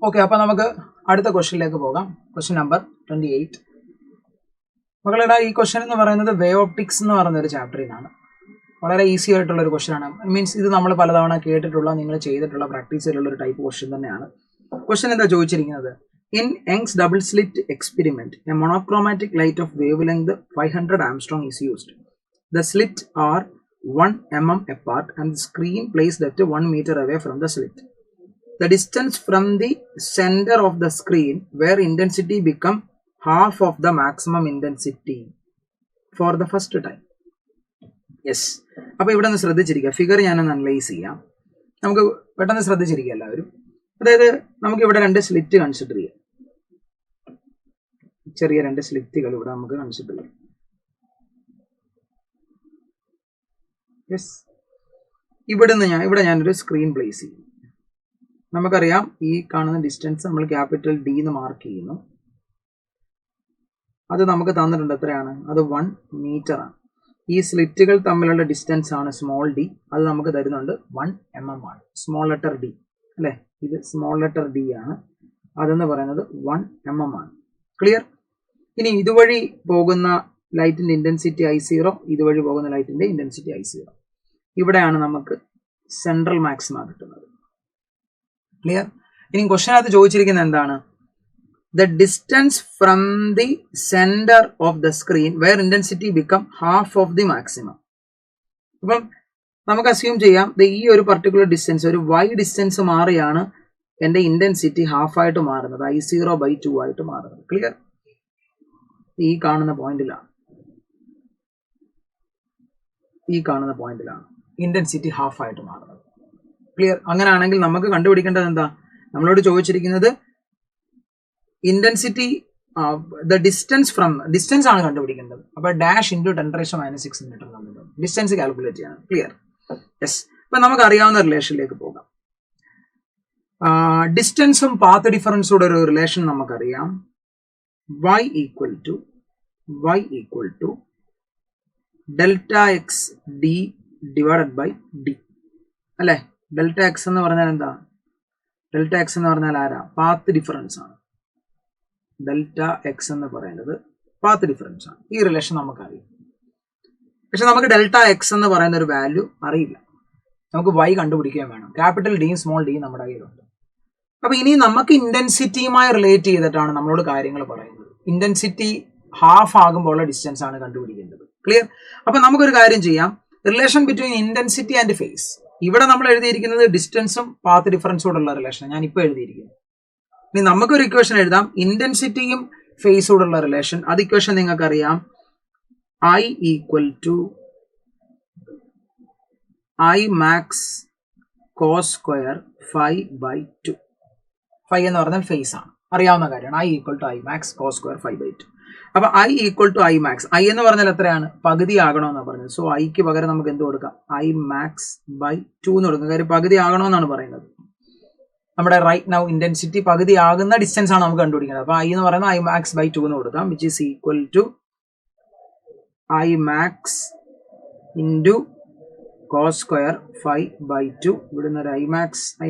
Okay, അപ്പോൾ നമുക്ക് അടുത്ത ക്വസ്റ്റ്യനിലേക്ക് പോകാം. Question number 28. മക്കളുടെ ഈ ക്വസ്റ്റ്യൻ എന്ന് പറയുന്നത് വേവ് ഓപ്റ്റിക്സ് എന്ന് പറയുന്ന ഒരു ചാപ്റ്ററിൽ നിന്നാണ്. വളരെ ഈസി ആയിട്ടുള്ള ഒരു ക്വസ്റ്റ്യൻ ആണ്. മീൻസ് ഇത് നമ്മൾ പലതവണ കേട്ടിട്ടുള്ള, നിങ്ങൾ ചെയ്തിട്ടുള്ള, പ്രാക്ടീസ് ചെയ്തിട്ടുള്ള ഒരു ടൈപ്പ് ക്വസ്റ്റ്യൻ തന്നെയാണ്. ക്വസ്റ്റ്യൻ എന്താ ചോദിച്ചിരിക്കുന്നത്? In Young's double slit experiment a monochromatic light of wavelength 500 angstrom is used. The slit are 1 mm apart and the screen placed at 1 meter away from the slit. The distance from the center of the screen where intensity become half of the maximum intensity for the first time. Yes. അപ്പോൾ ഇവിടെ ഒന്ന് ശ്രദ്ധിച്ചിരിക്കുക. Figure ഞാനൊന്ന് analyse ചെയ്യാം. നമുക്ക് പെട്ടെന്ന് ശ്രദ്ധിച്ചിരിക്കുക എല്ലാവരും. അതായത് നമുക്ക് ഇവിടെ 2 സ്ലിറ്റ് കൺസിഡർ ചെയ്യാം. ചെറിയ 2 സ്ലിറ്റുകൾ ഇവിടെ നമുക്ക് കൺസിഡർ ചെയ്യാം. യെസ്, ഇവിടെ ഞാനൊരു സ്ക്രീൻ പ്ലേസ് ചെയ്യും. നമുക്കറിയാം ഈ കാണുന്ന ഡിസ്റ്റൻസ് നമ്മൾ ക്യാപിറ്റൽ ഡി എന്ന് മാർക്ക് ചെയ്യുന്നു. അത് നമുക്ക് തന്നിട്ടുണ്ട്. എത്രയാണ്? അത് 1 മീറ്റർ ആണ്. ഈ സ്ലിറ്റുകൾ തമ്മിലുള്ള ഡിസ്റ്റൻസ് ആണ് സ്മോൾ ഡി. അത് നമുക്ക് തരുന്നുണ്ട് 1 mm ആണ്. സ്മോൾ ലെറ്റർ ഡി അല്ലേ? ഇത് സ്മോൾ ലെറ്റർ ഡി ആണ്. അതെന്ന് പറയുന്നത് 1 mm ആണ്. ക്ലിയർ? ഇനി ഇതുവഴി പോകുന്ന ലൈറ്റിന്റെ ഇന്റൻസിറ്റി I0, ഇതുവഴി പോകുന്ന ലൈറ്റിന്റെ ഇന്റൻസിറ്റി I0. ഇവിടെയാണ് നമുക്ക് സെൻട്രൽ മാക്സിമ കിട്ടുന്നത്. ക്ലിയർ? ഇനി ക്വസ്റ്റ്യനകത്ത് ചോദിച്ചിരിക്കുന്നത് എന്താണ്? The distance from the centre of the screen where intensity become half of the maximum. അപ്പം നമുക്ക് അസ്യൂം ചെയ്യാം ഈ ഒരു പർട്ടിക്കുലർ ഡിസ്റ്റൻസ്, ഒരു y ഡിസ്റ്റൻസ് മാറിയാണ് എൻ്റെ ഇന്റൻസിറ്റി ഹാഫായിട്ട് മാറുന്നത്, I0/2 ആയിട്ട് മാറുന്നത്. ക്ലിയർ? ഈ കാണുന്ന പോയിന്റിലാണ് ഇന്റൻസിറ്റി ഹാഫായിട്ട് മാറുന്നത്. ക്ലിയർ? അങ്ങനെയാണെങ്കിൽ നമുക്ക് കണ്ടുപിടിക്കേണ്ടത് എന്താ? നമ്മളോട് ചോദിച്ചിരിക്കുന്നത് intensity, the distance from, distance ആണ് കണ്ടുപിടിക്കേണ്ടത്. അപ്പോൾ ഡാഷ് ഇൻറ്റു 10⁻⁶ മീറ്റർ നമുക്ക് ഡിസ്റ്റൻസ് കാൽക്കുലേറ്റ് ചെയ്യണം. ക്ലിയർ? യെസ്. അപ്പം നമുക്ക് അറിയാവുന്ന റിലേഷനിലേക്ക് പോകാം. ഡിസ്റ്റൻസും പാത്ത് ഡിഫറൻസോടെ ഒരു റിലേഷൻ നമുക്കറിയാം. y equal to delta x d divided by d അല്ലേ? ഡെൽറ്റ എക്സ് എന്ന് പറഞ്ഞാൽ എന്താ? ഡെൽറ്റ എക്സ് എന്ന് പറഞ്ഞാൽ ആരാ? പാത്ത് ഡിഫറൻസ് ആണ്. ഡെൽറ്റ എക്സ് എന്ന് പറയുന്നത് പാത്ത് ഡിഫറൻസ് ആണ്. ഈ റിലേഷൻ നമുക്കറിയാം. പക്ഷെ നമുക്ക് ഡെൽറ്റ എക്സ് എന്ന് പറയുന്ന ഒരു വാല്യൂ അറിയില്ല. നമുക്ക് y കണ്ടുപിടിക്കുകയും വേണം. ക്യാപിറ്റൽ ഡിയും സ്മോൾ ഡിയും നമ്മുടെ കയ്യിലുണ്ട്. അപ്പൊ ഇനി നമുക്ക് ഇന്റൻസിറ്റിയുമായി റിലേറ്റ് ചെയ്തിട്ടാണ് നമ്മളോട് കാര്യങ്ങൾ പറയുന്നത്. ഇന്റൻസിറ്റി ഹാഫ് ആകുമ്പോൾ ഡിസ്റ്റൻസ് ആണ് കണ്ടുപിടിക്കേണ്ടത്. ക്ലിയർ? അപ്പൊ നമുക്കൊരു കാര്യം ചെയ്യാം. Relation between intensity and phase. ഇവിടെ നമ്മൾ എഴുതിയിരിക്കുന്നത് ഡിസ്റ്റൻസും പാത്ത് ഡിഫറൻസോടുള്ള റിലേഷൻ. ഞാൻ ഇപ്പോൾ എഴുതിയിരിക്കുന്നു. ഇനി നമുക്കൊരു ഇക്വേഷൻ എഴുതാം, ഇന്റൻസിറ്റിയും ഫേസോടുള്ള റിലേഷൻ. അത് ഇക്വേഷൻ നിങ്ങൾക്ക് അറിയാം. I equal to I max cos square phi/2. Phi എന്ന് പറഞ്ഞാൽ ഫേസ് ആണ്, അറിയാവുന്ന കാര്യമാണ്. I equal to I max cos square phi/2. അപ്പൊ I equal to I max. I എന്ന് പറഞ്ഞാൽ എത്രയാണ്? പകുതി ആകണമെന്നാണ് പറഞ്ഞത്. സോ ഐക്ക് പകരം നമുക്ക് എന്ത് കൊടുക്കാം? I max/2 എന്ന് കൊടുക്കാം. കാര്യം പകുതി ആകണമെന്നാണ് പറയുന്നത്. നമ്മുടെ റൈറ്റ് നൗ ഇന്റൻസിറ്റി പകുതി ആകുന്ന ഡിസ്റ്റൻസ് ആണ് നമുക്ക് കണ്ടുപിടിക്കുന്നത്. അപ്പൊ I എന്ന് പറയുന്നത് I max/2 എന്ന് കൊടുക്കാം, which is equal to I max into cos square phi/2. ഇവിടുന്ന് ഒരു I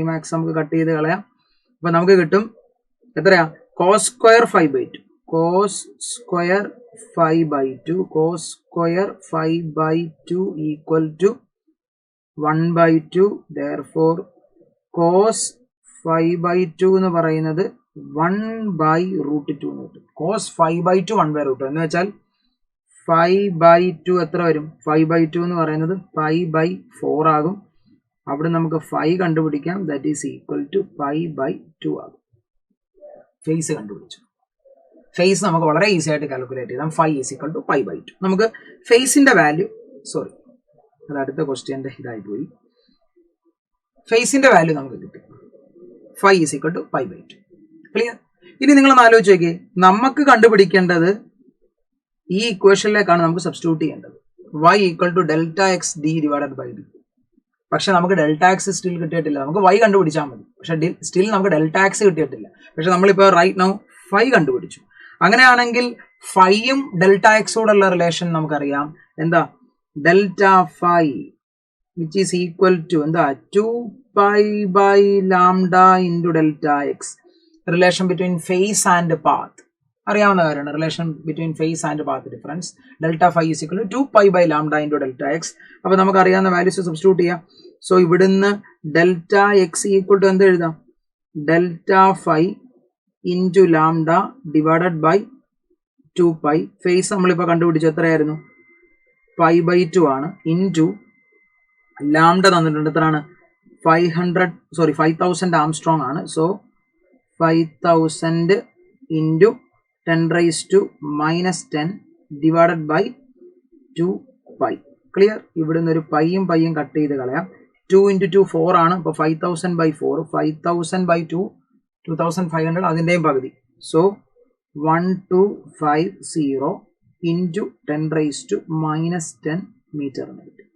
max നമുക്ക് കട്ട് ചെയ്ത് കളയാം. അപ്പൊ നമുക്ക് കിട്ടും എത്രയാ? cos square phi/2. cos square phi/2 equal to 1/2. therefore cos phi/2 എന്ന് പറയുന്നത് 1/√2 എന്ന് കിട്ടും. cos phi/2 1/√2 എന്ന് വെച്ചാൽ 5/2 എത്ര വരും? 5/2 എന്ന് പറയുന്നത് 5/4 ആകും. അവിടെ നമുക്ക് 5 കണ്ടുപിടിക്കാം. ദാറ്റ് ഈസ് ഈക്വൽ ടു 5/2 ആകും. ഫേസ് കണ്ടുപിടിച്ചു. ഫേസ് നമുക്ക് വളരെ ഈസി ആയിട്ട് കാൽക്കുലേറ്റ് ചെയ്താൽ 5 ഈസ് ഈക്വൽ ടു 5/2. നമുക്ക് ഫേസിന്റെ വാല്യൂ, സോറി അത് അടുത്ത ക്വസ്റ്റ്യന്റെ ഇതായി പോയി. ഫേസിന്റെ വാല്യൂ നമുക്ക് കിട്ടും 5 ഈസ് ഈക്വൽ ടു 5/2. ക്ലിയർ? ഇനി നിങ്ങളൊന്ന് ആലോചിച്ച് നോക്കിയേ, നമുക്ക് കണ്ടുപിടിക്കേണ്ടത് ഈ ഇക്വേഷനിലേക്കാണ് നമുക്ക് സബ്സ്റ്റിറ്റ്യൂട്ട് ചെയ്യേണ്ടത്. y equal to delta X D divided by D. പക്ഷെ നമുക്ക് ഡെൽറ്റ എക്സ് സ്റ്റിൽ കിട്ടിയിട്ടില്ല. നമുക്ക് y കണ്ടുപിടിച്ചാൽ മതി. പക്ഷെ സ്റ്റിൽ നമുക്ക് ഡെൽറ്റ എക്സ് കിട്ടിയിട്ടില്ല. പക്ഷെ നമ്മളിപ്പോൾ റൈറ്റ് നൗ ഫൈ കണ്ടുപിടിച്ചു. അങ്ങനെയാണെങ്കിൽ ഫൈയും ഡെൽറ്റ എക്സോടുള്ള റിലേഷൻ നമുക്കറിയാം. എന്താ? Delta phi which is equal to എന്താ? 2 π/λ into delta x. Relation between phase and path അറിയാവുന്ന കാര്യമാണ്. Relation between phase and path difference delta phi is equal to 2π/λ into delta x. അപ്പോൾ നമുക്ക് അറിയാവുന്ന വാല്യൂസ് സബ്സ്റ്റിറ്റ്യൂട്ട് ചെയ്യാം. So ഇവിടുന്ന് delta x equal to എന്ത് എഴുതാം? Delta phi into lambda divided by 2π. Phase നമ്മളിപ്പോൾ കണ്ടുപിടിച്ചു, എത്രയായിരുന്നു? π/2 ആണ്. ഇൻറ്റു ലാംഡ തന്നിട്ടുണ്ട്, എത്രയാണ്? 5000 ആംസ്ട്രോങ് ആണ്. So 5000 into 10⁻⁻10 divided by 2π. Clear? ഇവിടുന്ന് ഒരു പൈയും കട്ട് ചെയ്ത് കളയാം. 2 × 2 4 ആണ്. അപ്പോൾ 5000/4, 5000/2 2500, അതിൻ്റെയും പകുതി. സോ 1250 ഇൻറ്റു 10⁻10 മീറ്റർ എന്ന് കിട്ടും.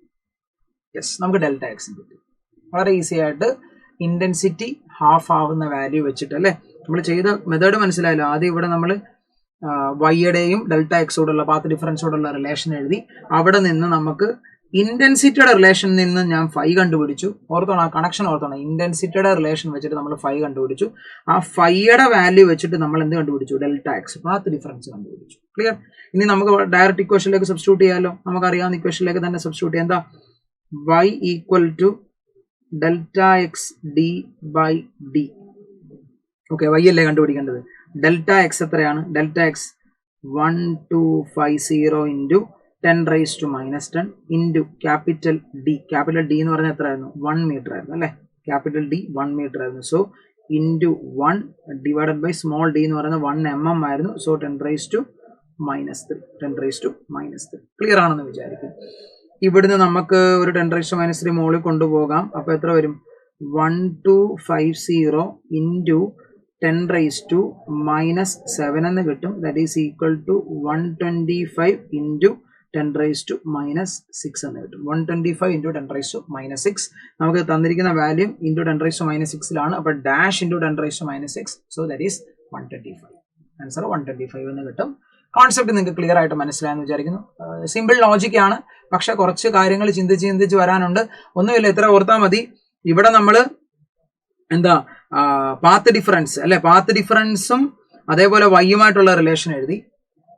യെസ്, നമുക്ക് ഡെൽറ്റ എക്സ് കിട്ടും. വളരെ ഈസി ആയിട്ട് ഇൻറ്റൻസിറ്റി ഹാഫ് ആവുന്ന വാല്യൂ വെച്ചിട്ട് അല്ലേ നമ്മൾ ചെയ്ത മെത്തേഡ് മനസ്സിലായല്ലോ. ആദ്യം ഇവിടെ നമ്മൾ വൈയുടെയും ഡെൽറ്റ എക്സോടുള്ള പാത്ത് ഡിഫറൻസോടുള്ള റിലേഷൻ എഴുതി. അവിടെ നിന്ന് നമുക്ക് ഇന്റൻസിറ്റിയുടെ റിലേഷനിൽ നിന്ന് ഞാൻ ഫൈ കണ്ടുപിടിച്ചു. ഓർത്തോണം, ആ കണക്ഷൻ ഓർത്തോണം. ഇന്റൻസിറ്റിയുടെ റിലേഷൻ വെച്ചിട്ട് നമ്മൾ ഫൈ കണ്ടുപിടിച്ചു. ആ ഫൈയുടെ വാല്യൂ വെച്ചിട്ട് നമ്മൾ എന്ത് കണ്ടുപിടിച്ചു? ഡെൽറ്റ എക്സ് പാത്ത് ഡിഫറൻസ് കണ്ടുപിടിച്ചു. ക്ലിയർ? ഇനി നമുക്ക് ഡയറക്റ്റ് ഇക്വേഷനിലേക്ക് സബ്സ്റ്റിറ്റ്യൂട്ട് ചെയ്യാമല്ലോ. നമുക്കറിയാവുന്ന ഇക്വേഷനിലേക്ക് തന്നെ സബ്സ്റ്റിറ്റ്യൂട്ട് ചെയ്യാം. എന്താ? y equal to delta X D by D. Okay, Y അല്ലേ കണ്ടുപിടിക്കേണ്ടത്. ഡെൽറ്റ എക്സ് എത്രയാണ്? Delta X 1250 into 10⁻⁻10 into capital D. Capital D എന്ന് പറഞ്ഞാൽ എത്രയായിരുന്നു? 1 മീറ്റർ ആയിരുന്നു അല്ലേ. ക്യാപിറ്റൽ ഡി 1 മീറ്റർ ആയിരുന്നു. So into 1 divided by small D എന്ന് പറയുന്നത് 1 mm ആയിരുന്നു. സോ 10⁻⁻3. ക്ലിയർ ആണെന്ന് വിചാരിക്കും. ഇവിടുന്ന് നമുക്ക് ഒരു 10⁻⁻3 മുകളിൽ കൊണ്ടുപോകാം. അപ്പോൾ എത്ര വരും? 1250 ഇൻറ്റു 10⁻⁻7 എന്ന് കിട്ടും. That is equal to 125 into 10⁻⁻6 എന്ന് കിട്ടും. 125 ഇൻറ്റു 10⁻⁻6. നമുക്ക് തന്നിരിക്കുന്ന വാല്യൂ ഇൻറ്റു 10⁻⁻6 അപ്പോൾ dash into 10⁻⁻6. So that is 125. Answer 125 എന്ന് കിട്ടും. കോൺസെപ്റ്റ് നിങ്ങൾക്ക് ക്ലിയർ ആയിട്ട് മനസ്സിലായെന്ന് വിചാരിക്കുന്നു. സിമ്പിൾ ലോജിക്കാണ്, പക്ഷെ കുറച്ച് കാര്യങ്ങൾ ചിന്തിച്ച് വരാനുണ്ട്. ഒന്നുമില്ല, ഇത്ര ഓർത്താൽ മതി. ഇവിടെ നമ്മൾ എന്താ പാത്ത് ഡിഫറൻസ് അല്ലെ, പാത്ത് ഡിഫറൻസും അതേപോലെ വൈയുമായിട്ടുള്ള റിലേഷൻ എഴുതി.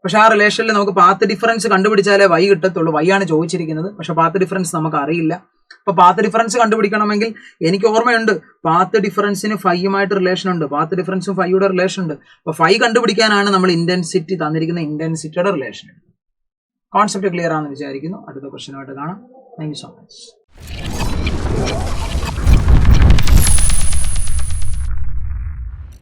പക്ഷെ ആ റിലേഷനിൽ നമുക്ക് പാത്ത് ഡിഫറൻസ് കണ്ടുപിടിച്ചാലേ വൈ കിട്ടത്തുള്ളൂ. വൈ ആണ് ചോദിച്ചിരിക്കുന്നത്, പക്ഷെ പാത്ത് ഡിഫറൻസ് നമുക്ക് അറിയില്ല. അപ്പൊ പാത്ത് ഡിഫറൻസ് കണ്ടുപിടിക്കണമെങ്കിൽ എനിക്ക് ഓർമ്മയുണ്ട്, പാത്ത് ഡിഫറൻസിന് ഫൈയുമായിട്ട് റിലേഷൻ ഉണ്ട്, പാത്ത് ഡിഫറൻസും ഫൈയുടെ റിലേഷൻ ഉണ്ട്. അപ്പൊ ഫൈ കണ്ടുപിടിക്കാനാണ് നമ്മൾ ഇന്റൻസിറ്റി തന്നിരിക്കുന്ന ഇന്റൻസിറ്റിയുടെ റിലേഷൻ. കോൺസെപ്റ്റ് ക്ലിയർ ആണെന്ന് വിചാരിക്കുന്നു. അടുത്ത ക്വസ്റ്റ്യനുമായിട്ട് കാണാം. Thank you so much.